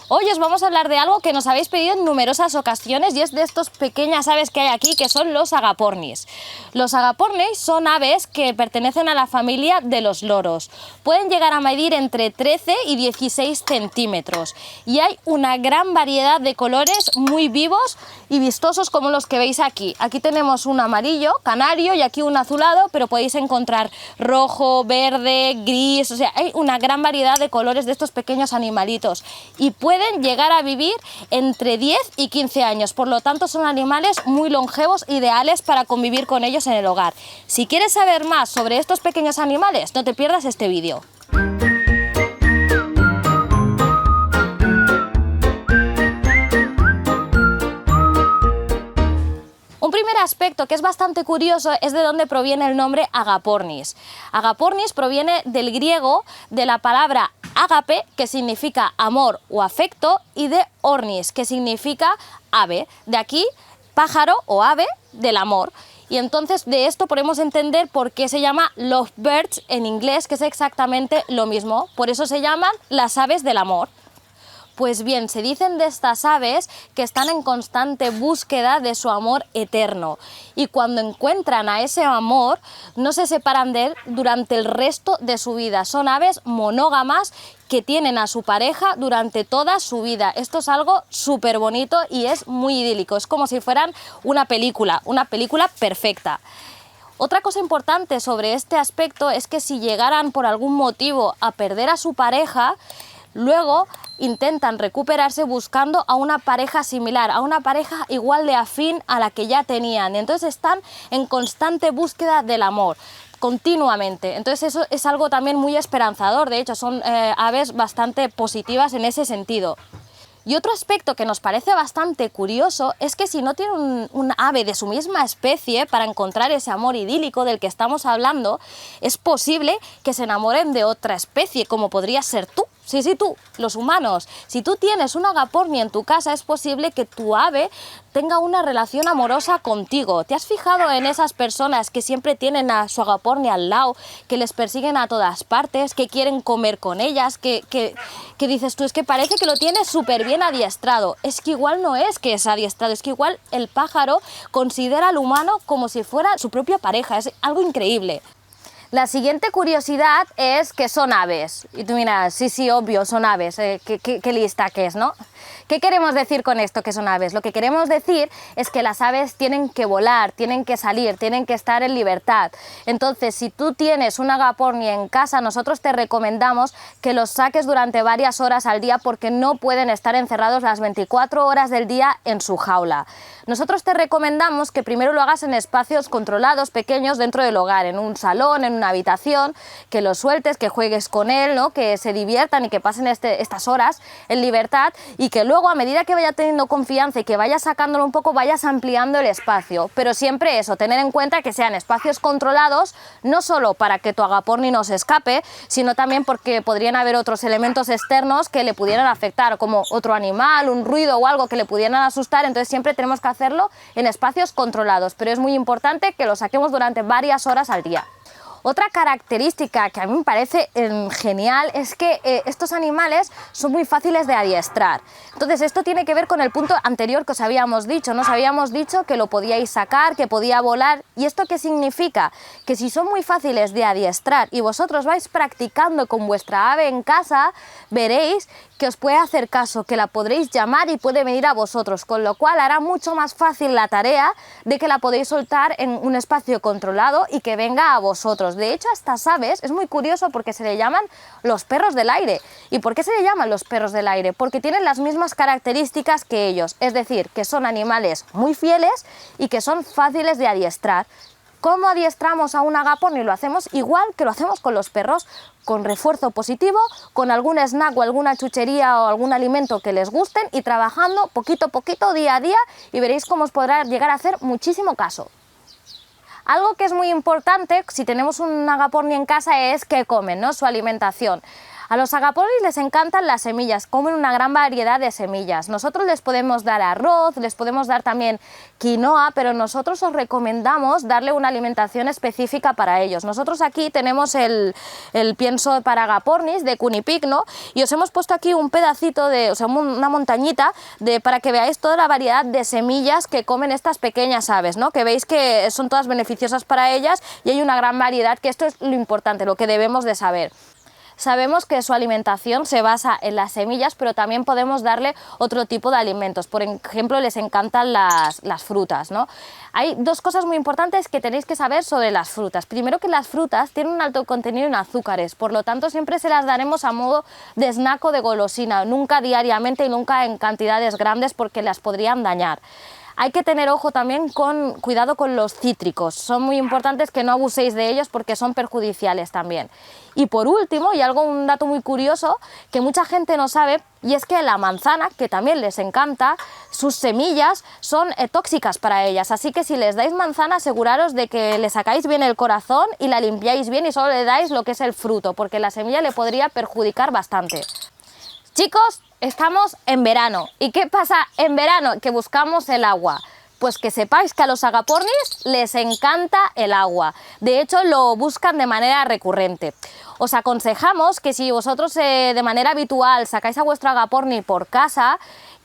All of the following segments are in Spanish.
Hoy os vamos a hablar de algo que nos habéis pedido en numerosas ocasiones y es de estas pequeñas aves que hay aquí, que son los agapornis. Los agapornis son aves que pertenecen a la familia de los loros. Pueden llegar a medir entre 13 y 16 centímetros y hay una gran variedad de colores muy vivos y vistosos como los que veis aquí. Aquí tenemos un amarillo, canario, y aquí un azulado, pero podéis encontrar rojo, verde, gris, o sea, hay una gran variedad de colores de estos pequeños animalitos y pueden llegar a vivir entre 10 y 15 años, por lo tanto son animales muy longevos, ideales para convivir con ellos en el hogar. Si quieres saber más sobre estos pequeños animales, no te pierdas este vídeo. Un primer aspecto que es bastante curioso es de dónde proviene el nombre agapornis. Agapornis proviene del griego, de la palabra ágape, que significa amor o afecto, y de ornis, que significa ave. De aquí, pájaro o ave del amor. Y entonces de esto podemos entender por qué se llama lovebirds en inglés, que es exactamente lo mismo. Por eso se llaman las aves del amor. Pues bien, se dicen de estas aves que están en constante búsqueda de su amor eterno y cuando encuentran a ese amor no se separan de él durante el resto de su vida. Son aves monógamas que tienen a su pareja durante toda su vida. Esto es algo súper bonito y es muy idílico, es como si fueran una película perfecta. Otra cosa importante sobre este aspecto es que si llegaran por algún motivo a perder a su pareja, luego intentan recuperarse buscando a una pareja similar, a una pareja igual de afín a la que ya tenían. Entonces están en constante búsqueda del amor, continuamente. Entonces eso es algo también muy esperanzador, de hecho son aves bastante positivas en ese sentido. Y otro aspecto que nos parece bastante curioso es que si no tienen un ave de su misma especie para encontrar ese amor idílico del que estamos hablando, es posible que se enamoren de otra especie, como podría ser tú. Sí, tú, los humanos. Si tú tienes un agaporni en tu casa, es posible que tu ave tenga una relación amorosa contigo. ¿Te has fijado en esas personas que siempre tienen a su agaporni al lado, que les persiguen a todas partes, que quieren comer con ellas, que dices tú, es que parece que lo tienes súper bien adiestrado? Es que igual no es que es adiestrado, es que igual el pájaro considera al humano como si fuera su propia pareja. Es algo increíble. La siguiente curiosidad es que son aves. Y tú miras, sí, obvio, son aves. Qué lista que es, ¿no? ¿Qué queremos decir con esto que son aves? Lo que queremos decir es que las aves tienen que volar, tienen que salir, tienen que estar en libertad. Entonces, si tú tienes un agaporni en casa, nosotros te recomendamos que los saques durante varias horas al día porque no pueden estar encerrados las 24 horas del día en su jaula. Nosotros te recomendamos que primero lo hagas en espacios controlados, pequeños, dentro del hogar, en un salón, en una habitación, que lo sueltes, que juegues con él, ¿no? Que se diviertan y que pasen estas horas en libertad y que luego a medida que vaya teniendo confianza y que vayas sacándolo un poco, vayas ampliando el espacio. Pero siempre eso, tener en cuenta que sean espacios controlados, no solo para que tu agaporni no se escape, sino también porque podrían haber otros elementos externos que le pudieran afectar, como otro animal, un ruido o algo que le pudieran asustar. Entonces siempre tenemos que hacerlo en espacios controlados, pero es muy importante que lo saquemos durante varias horas al día. Otra característica que a mí me parece genial es que estos animales son muy fáciles de adiestrar. Entonces esto tiene que ver con el punto anterior que os habíamos dicho, ¿no? Os habíamos dicho que lo podíais sacar, que podía volar. ¿Y esto qué significa? Que si son muy fáciles de adiestrar y vosotros vais practicando con vuestra ave en casa, veréis que os puede hacer caso, que la podréis llamar y puede venir a vosotros, con lo cual hará mucho más fácil la tarea de que la podéis soltar en un espacio controlado y que venga a vosotros. De hecho, a estas aves es muy curioso porque se le llaman los perros del aire. ¿Y por qué se le llaman los perros del aire? Porque tienen las mismas características que ellos, es decir, que son animales muy fieles y que son fáciles de adiestrar. ¿Cómo adiestramos a un agaporni? Lo hacemos igual que lo hacemos con los perros, con refuerzo positivo, con algún snack o alguna chuchería o algún alimento que les gusten y trabajando poquito a poquito, día a día, y veréis cómo os podrá llegar a hacer muchísimo caso. Algo que es muy importante si tenemos un agaporni en casa es qué comen, ¿no? Su alimentación. A los agapornis les encantan las semillas, comen una gran variedad de semillas. Nosotros les podemos dar arroz, les podemos dar también quinoa, pero nosotros os recomendamos darle una alimentación específica para ellos. Nosotros aquí tenemos el pienso para agapornis de Cunipic, ¿no? Y os hemos puesto aquí un pedacito de, o sea, una montañita para que veáis toda la variedad de semillas que comen estas pequeñas aves, ¿no? Que veis que son todas beneficiosas para ellas y hay una gran variedad, que esto es lo importante, lo que debemos de saber. Sabemos que su alimentación se basa en las semillas, pero también podemos darle otro tipo de alimentos. Por ejemplo, les encantan las frutas, ¿no? Hay dos cosas muy importantes que tenéis que saber sobre las frutas. Primero, que las frutas tienen un alto contenido en azúcares, por lo tanto siempre se las daremos a modo de snack o de golosina, nunca diariamente y nunca en cantidades grandes porque las podrían dañar. Hay que tener ojo también cuidado con los cítricos, son muy importantes que no abuséis de ellos porque son perjudiciales también. Y por último, y un dato muy curioso que mucha gente no sabe, y es que la manzana, que también les encanta, sus semillas son tóxicas para ellas, así que si les dais manzana aseguraros de que le sacáis bien el corazón y la limpiáis bien y solo le dais lo que es el fruto, porque la semilla le podría perjudicar bastante. Chicos, estamos en verano. ¿Y qué pasa en verano? Que buscamos el agua. Pues que sepáis que a los agapornis les encanta el agua. De hecho, lo buscan de manera recurrente. Os aconsejamos que si vosotros de manera habitual sacáis a vuestro agaporni por casa,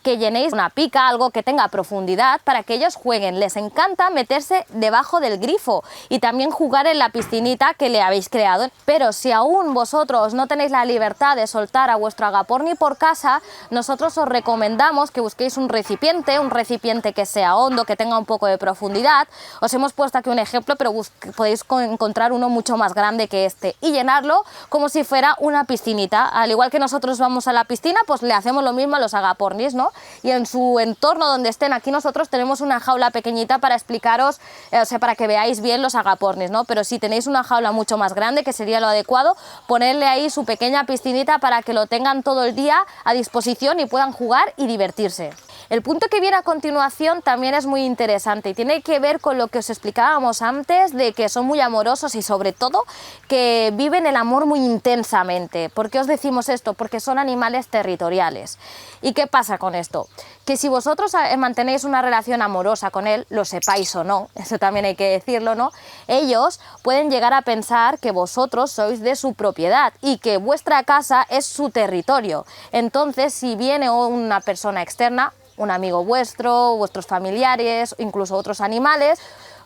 que llenéis una pica, algo que tenga profundidad, para que ellos jueguen. Les encanta meterse debajo del grifo y también jugar en la piscinita que le habéis creado. Pero si aún vosotros no tenéis la libertad de soltar a vuestro agaporni por casa, nosotros os recomendamos que busquéis un recipiente que sea hondo, que tenga un poco de profundidad. Os hemos puesto aquí un ejemplo, pero podéis encontrar uno mucho más grande que este y llenarlo como si fuera una piscinita. Al igual que nosotros vamos a la piscina, pues le hacemos lo mismo a los agapornis, ¿no? Y en su entorno donde estén, aquí nosotros tenemos una jaula pequeñita para explicaros, o sea, para que veáis bien los agapornis, ¿no? Pero si tenéis una jaula mucho más grande, que sería lo adecuado, ponerle ahí su pequeña piscinita para que lo tengan todo el día a disposición y puedan jugar y divertirse. El punto que viene a continuación también es muy interesante y tiene que ver con lo que os explicábamos antes, de que son muy amorosos y sobre todo que viven el amor muy intensamente. ¿Por qué os decimos esto? Porque son animales territoriales. ¿Y qué pasa con esto? Que si vosotros mantenéis una relación amorosa con él, lo sepáis o no, eso también hay que decirlo, ¿no? Ellos pueden llegar a pensar que vosotros sois de su propiedad y que vuestra casa es su territorio. Entonces, si viene una persona externa, un amigo vuestro, vuestros familiares, incluso otros animales,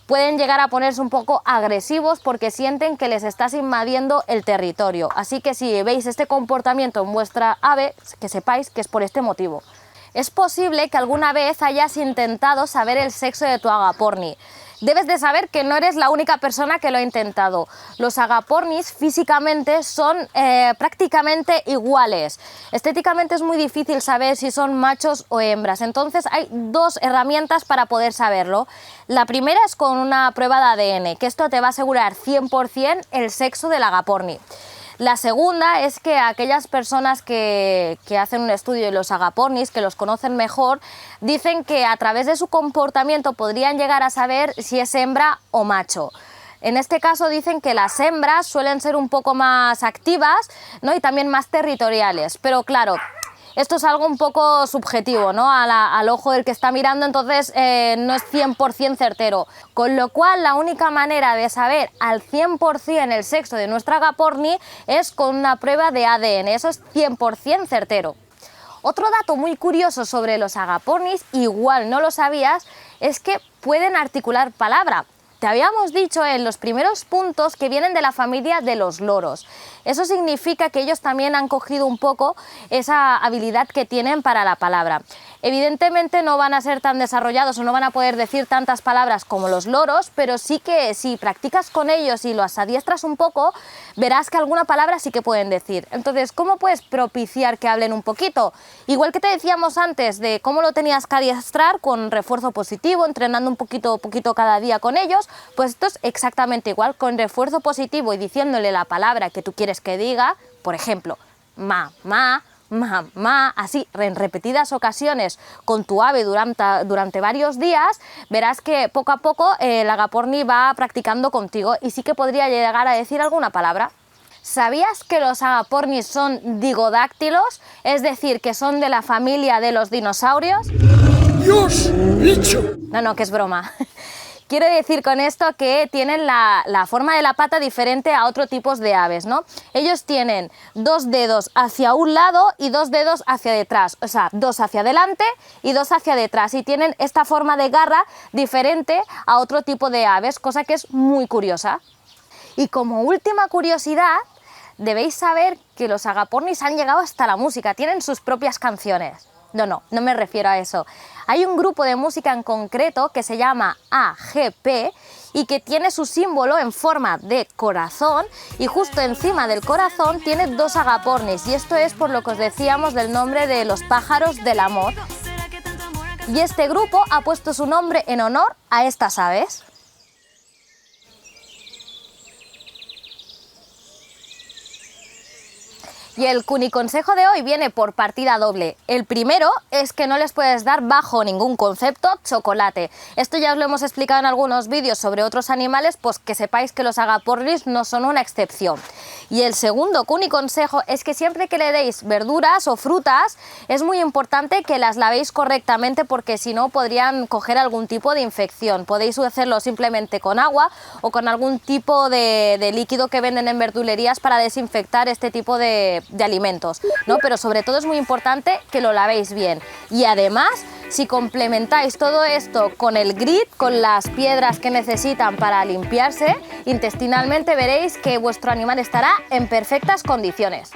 pueden llegar a ponerse un poco agresivos porque sienten que les estás invadiendo el territorio. Así que si veis este comportamiento en vuestra ave, que sepáis que es por este motivo. Es posible que alguna vez hayas intentado saber el sexo de tu agaporni. Debes de saber que no eres la única persona que lo ha intentado. Los agapornis físicamente son prácticamente iguales. Estéticamente es muy difícil saber si son machos o hembras. Entonces hay dos herramientas para poder saberlo. La primera es con una prueba de ADN, que esto te va a asegurar 100% el sexo del agaporni. La segunda es que aquellas personas que hacen un estudio de los agapornis, que los conocen mejor, dicen que a través de su comportamiento podrían llegar a saber si es hembra o macho. En este caso dicen que las hembras suelen ser un poco más activas, ¿no? Y también más territoriales, pero claro, esto es algo un poco subjetivo, ¿no? Al ojo del que está mirando, entonces no es 100% certero. Con lo cual, la única manera de saber al 100% el sexo de nuestra agaporni es con una prueba de ADN, eso es 100% certero. Otro dato muy curioso sobre los agapornis, igual no lo sabías, es que pueden articular palabra. Te habíamos dicho en los primeros puntos que vienen de la familia de los loros. Eso significa que ellos también han cogido un poco esa habilidad que tienen para la palabra. Evidentemente no van a ser tan desarrollados o no van a poder decir tantas palabras como los loros, pero sí que si practicas con ellos y los adiestras un poco, verás que alguna palabra sí que pueden decir. Entonces, ¿cómo puedes propiciar que hablen un poquito? Igual que te decíamos antes de cómo lo tenías que adiestrar con refuerzo positivo, entrenando un poquito cada día con ellos, pues esto es exactamente igual, con refuerzo positivo y diciéndole la palabra que tú quieres que diga, por ejemplo, ma, así en repetidas ocasiones con tu ave durante varios días, verás que poco a poco el agaporni va practicando contigo y sí que podría llegar a decir alguna palabra. ¿Sabías que los agapornis son digodáctilos? Es decir, que son de la familia de los dinosaurios. ¡Dios! ¡Bicho! No, que es broma. Quiero decir con esto que tienen la forma de la pata diferente a otros tipos de aves, ¿no? Ellos tienen 2 dedos hacia un lado y 2 dedos hacia detrás, o sea, 2 hacia adelante y 2 hacia detrás, y tienen esta forma de garra diferente a otro tipo de aves, cosa que es muy curiosa. Y como última curiosidad, debéis saber que los agapornis han llegado hasta la música, tienen sus propias canciones. No me refiero a eso. Hay un grupo de música en concreto que se llama AGP y que tiene su símbolo en forma de corazón, y justo encima del corazón tiene 2 agapornis, y esto es por lo que os decíamos del nombre de los pájaros del amor. Y este grupo ha puesto su nombre en honor a estas aves. Y el cuniconsejo de hoy viene por partida doble. El primero es que no les puedes dar bajo ningún concepto chocolate. Esto ya os lo hemos explicado en algunos vídeos sobre otros animales, pues que sepáis que los agapornis no son una excepción. Y el segundo cuniconsejo es que siempre que le deis verduras o frutas es muy importante que las lavéis correctamente, porque si no podrían coger algún tipo de infección. Podéis hacerlo simplemente con agua o con algún tipo de líquido que venden en verdulerías para desinfectar este tipo de alimentos, ¿no? Pero sobre todo es muy importante que lo lavéis bien. Y además, si complementáis todo esto con el grit, con las piedras que necesitan para limpiarse intestinalmente, veréis que vuestro animal estará en perfectas condiciones.